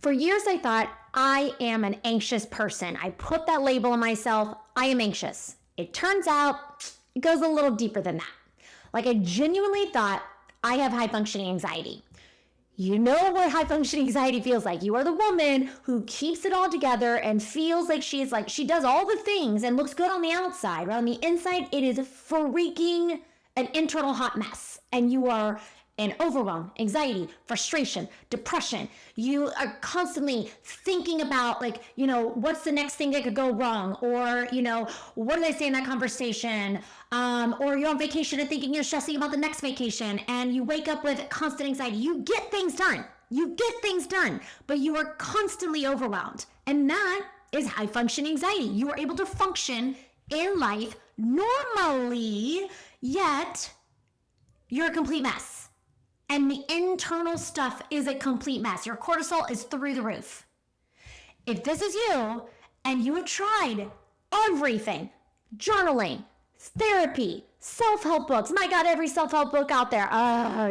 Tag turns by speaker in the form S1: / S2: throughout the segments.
S1: For years, I thought I am an anxious person. I put that label on myself. I am anxious. It turns out it goes a little deeper than that. Like I genuinely thought I have high functioning anxiety. You know what high functioning anxiety feels like. You are the woman who keeps it all together and feels like she does all the things and looks good on the outside, but on the inside, it is freaking an internal hot mess. And you are in overwhelm, anxiety, frustration, depression. You are constantly thinking about what's the next thing that could go wrong? Or, what did I say in that conversation? Or you're on vacation and thinking you're stressing about the next vacation and you wake up with constant anxiety. You get things done, but you are constantly overwhelmed. And that is high functioning anxiety. You are able to function in life normally, yet you're a complete mess. And the internal stuff is a complete mess. Your cortisol is through the roof. If this is you and you have tried everything, journaling, therapy, self-help books, my God, every self-help book out there.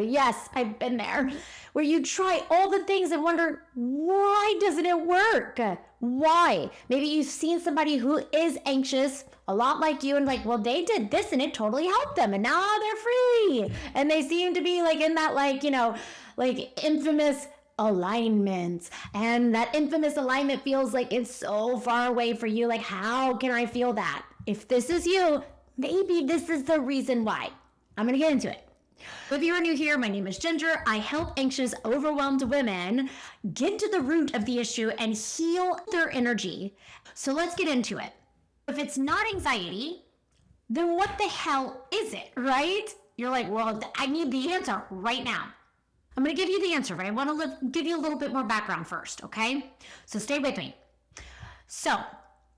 S1: Yes, I've been there. Where you try all the things and wonder, why doesn't it work? Why? Maybe you've seen somebody who is anxious, a lot like you, and well, they did this and it totally helped them and now they're free. And they seem to be in that infamous alignment. And that infamous alignment feels like it's so far away for you. How can I feel that? If this is you, maybe this is the reason why. I'm going to get into it. If you are new here, my name is Ginger. I help anxious, overwhelmed women get to the root of the issue and heal their energy. So let's get into it. If it's not anxiety, then what the hell is it, right? You're like, well, I need the answer right now. I'm going to give you the answer, but I want to give you a little bit more background first, okay? So stay with me. So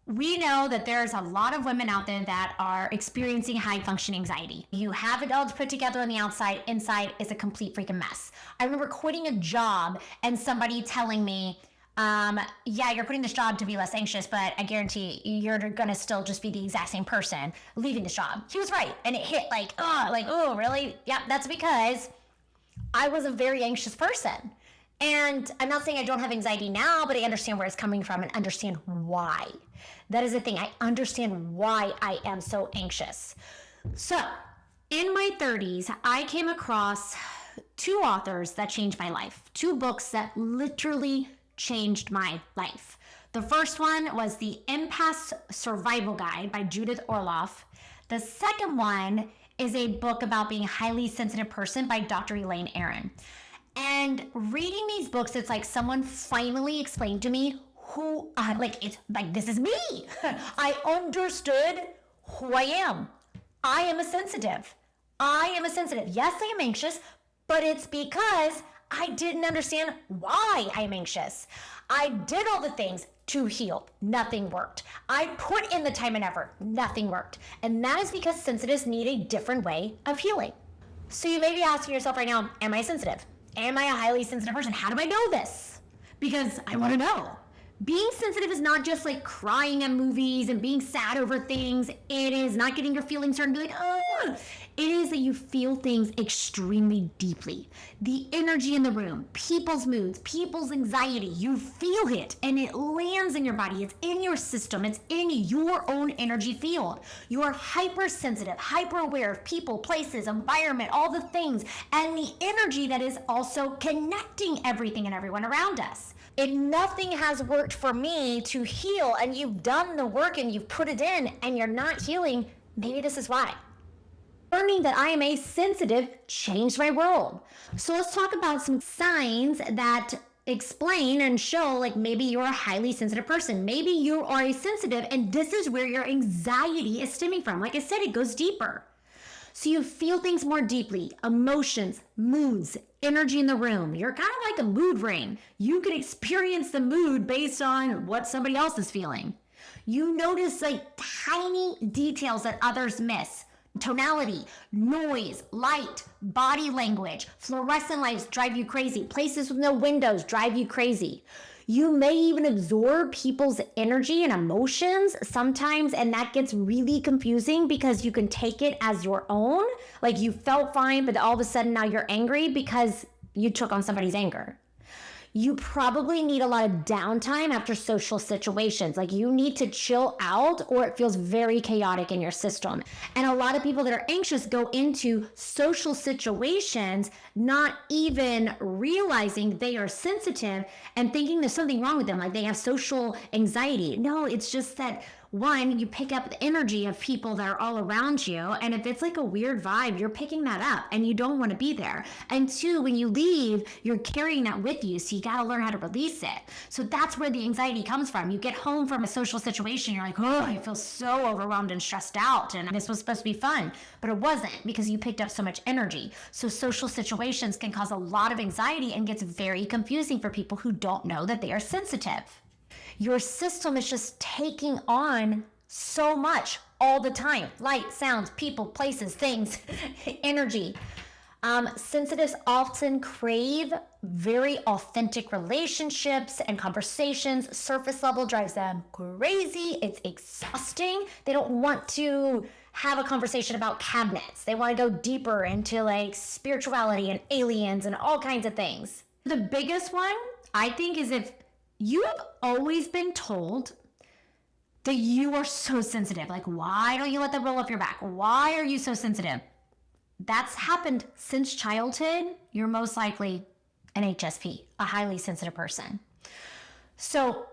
S1: we know that there's a lot of women out there that are experiencing high functioning anxiety. You have it all put together on the outside, inside is a complete freaking mess. I remember quitting a job and somebody telling me, yeah, you're putting this job to be less anxious, but I guarantee you're gonna still just be the exact same person leaving this job. He was right. And it hit oh, really? Yeah, that's because I was a very anxious person. And I'm not saying I don't have anxiety now, but I understand where it's coming from and understand why. That is the thing. I understand why I am so anxious. So in my 30s, I came across two authors that changed my life, two books that literally changed my life. The first one was The Empath Survival Guide by Judith Orloff. The second one is a book about being a highly sensitive person by Dr. Elaine Aron. And reading these books, it's like someone finally explained to me who, this is me. I understood who I am. I am a sensitive. Yes, I am anxious, but it's because I didn't understand why I'm anxious. I did all the things to heal. Nothing worked. I put in the time and effort. Nothing worked. And that is because sensitives need a different way of healing. So you may be asking yourself right now, am I sensitive? Am I a highly sensitive person? How do I know this? Because I want to know. Being sensitive is not just crying at movies and being sad over things. It is not getting your feelings hurt and be oh. It is that you feel things extremely deeply. The energy in the room, people's moods, people's anxiety, you feel it and it lands in your body. It's in your system. It's in your own energy field. You are hypersensitive, hyper aware of people, places, environment, all the things, and the energy that is also connecting everything and everyone around us. If nothing has worked for me to heal and you've done the work and you've put it in and you're not healing, maybe this is why. Learning that I am a sensitive changed my world. So let's talk about some signs that explain and show maybe you're a highly sensitive person. Maybe you are a sensitive and this is where your anxiety is stemming from. Like I said, it goes deeper. So you feel things more deeply, emotions, moods, energy in the room. You're kind of like a mood ring. You can experience the mood based on what somebody else is feeling. You notice tiny details that others miss. Tonality, noise, light, body language, fluorescent lights drive you crazy. Places with no windows drive you crazy. You may even absorb people's energy and emotions sometimes, and that gets really confusing because you can take it as your own. You felt fine, but all of a sudden now you're angry because you took on somebody's anger. you probably need a lot of downtime after social situations. Like you need to chill out or it feels very chaotic in your system. And a lot of people that are anxious go into social situations not even realizing they are sensitive and thinking there's something wrong with them, like they have social anxiety. No, it's just that one, you pick up the energy of people that are all around you. And if it's like a weird vibe, you're picking that up and you don't want to be there. And two, when you leave, you're carrying that with you. So you got to learn how to release it. So that's where the anxiety comes from. You get home from a social situation, you're like, oh, I feel so overwhelmed and stressed out. And this was supposed to be fun, but it wasn't because you picked up so much energy. So social situations can cause a lot of anxiety and gets very confusing for people who don't know that they are sensitive. Your system is just taking on so much all the time. Light, sounds, people, places, things, energy. Sensitives often crave very authentic relationships and conversations. Surface level drives them crazy. It's exhausting. They don't want to have a conversation about cabinets. They want to go deeper into like spirituality and aliens and all kinds of things. The biggest one, I think, is if you have always been told that you are so sensitive. Like, why don't you let them roll up your back? Why are you so sensitive? That's happened since childhood. You're most likely an HSP, a highly sensitive person. So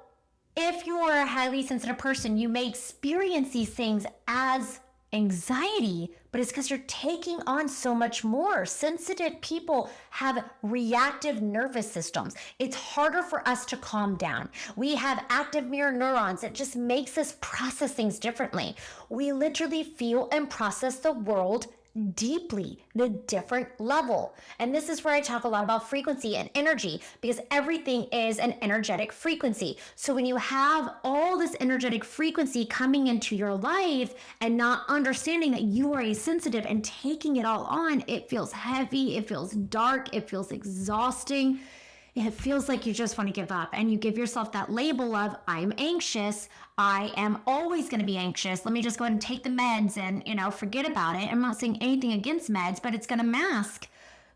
S1: if you are a highly sensitive person, you may experience these things as anxiety, but it's because you're taking on so much more. Sensitive people have reactive nervous systems. It's harder for us to calm down. We have active mirror neurons. It just makes us process things differently. We literally feel and process the world deeply, the different level. And this is where I talk a lot about frequency and energy, because everything is an energetic frequency. So when you have all this energetic frequency coming into your life and not understanding that you are a sensitive and taking it all on, it feels heavy, it feels dark, it feels exhausting. It feels like you just want to give up, and you give yourself that label of, I'm anxious. I am always going to be anxious. Let me just go ahead and take the meds and, forget about it. I'm not saying anything against meds, but it's going to mask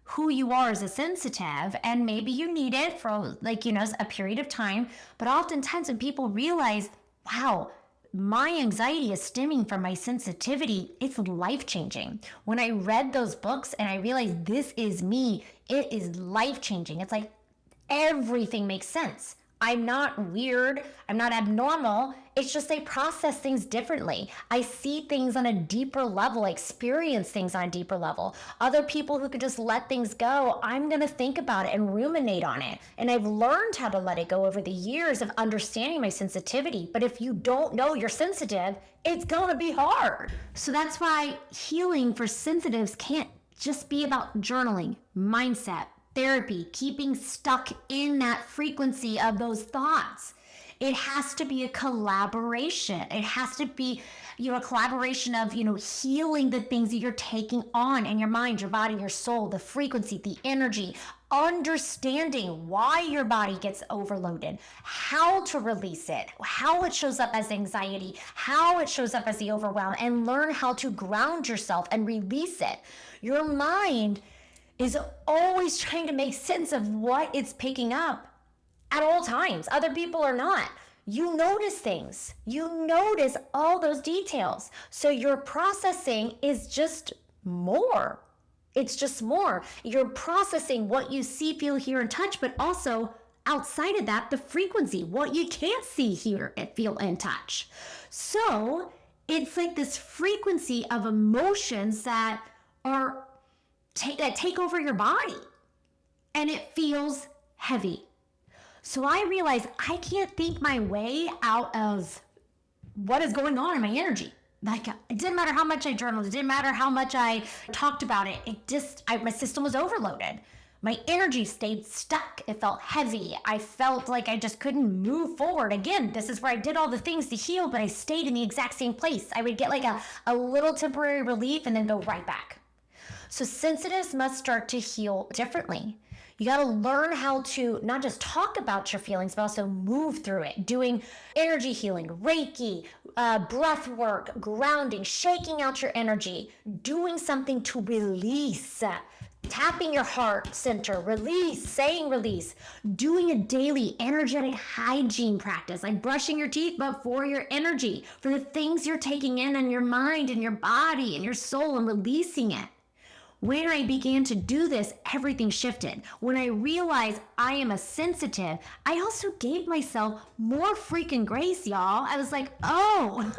S1: who you are as a sensitive. And maybe you need it for a period of time. But oftentimes when people realize, wow, my anxiety is stemming from my sensitivity, it's life-changing. When I read those books and I realized this is me, it is life-changing. It's like, everything makes sense. I'm not weird. I'm not abnormal. It's just I process things differently. I see things on a deeper level, I experience things on a deeper level. Other people who can just let things go, I'm going to think about it and ruminate on it. And I've learned how to let it go over the years of understanding my sensitivity. But if you don't know you're sensitive, it's going to be hard. So that's why healing for sensitives can't just be about journaling, mindset, therapy, keeping stuck in that frequency of those thoughts. It has to be a collaboration. It has to be, a collaboration of, healing the things that you're taking on in your mind, your body, your soul, the frequency, the energy, understanding why your body gets overloaded, how to release it, how it shows up as anxiety, how it shows up as the overwhelm, and learn how to ground yourself and release it. Your mind is always trying to make sense of what it's picking up at all times. Other people are not. You notice things. You notice all those details. So your processing is just more. It's just more. You're processing what you see, feel, hear, and touch, but also outside of that, the frequency, what you can't see, hear, and feel, and touch. So it's like this frequency of emotions that take over your body, and it feels heavy. So I realized I can't think my way out of what is going on in my energy. Like, it didn't matter how much I journaled, it didn't matter how much I talked about it. My system was overloaded. My energy stayed stuck. It felt heavy. I felt like I just couldn't move forward. Again, this is where I did all the things to heal, but I stayed in the exact same place. I would get like a little temporary relief and then go right back. So sensitives must start to heal differently. You got to learn how to not just talk about your feelings, but also move through it. Doing energy healing, Reiki, breath work, grounding, shaking out your energy, doing something to release tapping your heart center, release, saying release, doing a daily energetic hygiene practice, like brushing your teeth, but for your energy, for the things you're taking in your mind and your body and your soul, and releasing it. When I began to do this, everything shifted. When I realized I am a sensitive, I also gave myself more freaking grace, y'all. I was like, oh,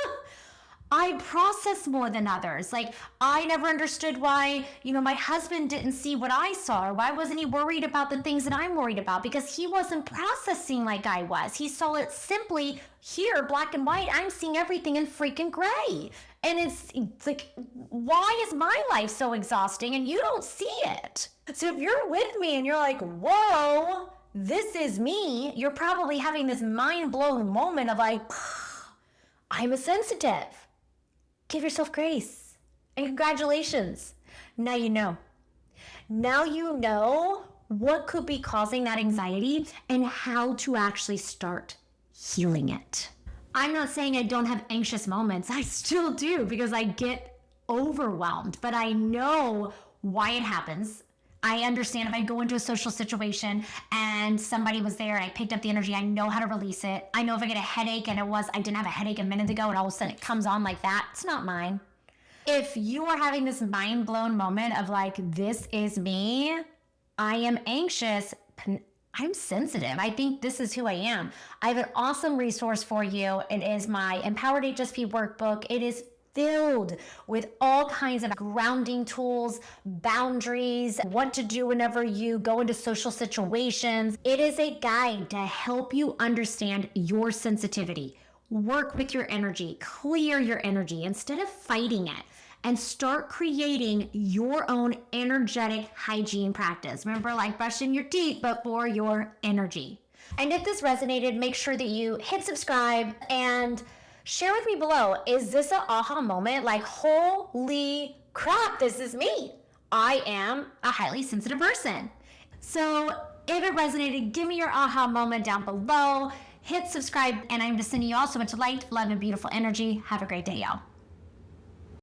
S1: I process more than others. Like, I never understood why, my husband didn't see what I saw, or why wasn't he worried about the things that I'm worried about? Because he wasn't processing like I was. He saw it simply here, black and white. I'm seeing everything in freaking gray. And it's like, why is my life so exhausting and you don't see it? So if you're with me and you're like, whoa, this is me, you're probably having this mind-blowing moment of like, I'm a sensitive. Give yourself grace and congratulations. Now you know. Now you know what could be causing that anxiety and how to actually start healing it. I'm not saying I don't have anxious moments. I still do, because I get overwhelmed, but I know why it happens. I understand if I go into a social situation and somebody was there and I picked up the energy, I know how to release it. I know if I get a headache and I didn't have a headache a minute ago and all of a sudden it comes on like that, it's not mine. If you are having this mind blown moment of like, this is me, I am anxious, I'm sensitive, I think this is who I am. I have an awesome resource for you. It is my Empowered HSP workbook. It is filled with all kinds of grounding tools, boundaries, what to do whenever you go into social situations. It is a guide to help you understand your sensitivity, work with your energy, clear your energy instead of fighting it, and start creating your own energetic hygiene practice. Remember, like brushing your teeth, but for your energy. And if this resonated, make sure that you hit subscribe and share with me below, is this an aha moment? Like, holy crap, this is me. I am a highly sensitive person. So if it resonated, give me your aha moment down below. Hit subscribe, and I'm just sending you all so much light, love, and beautiful energy. Have a great day, y'all.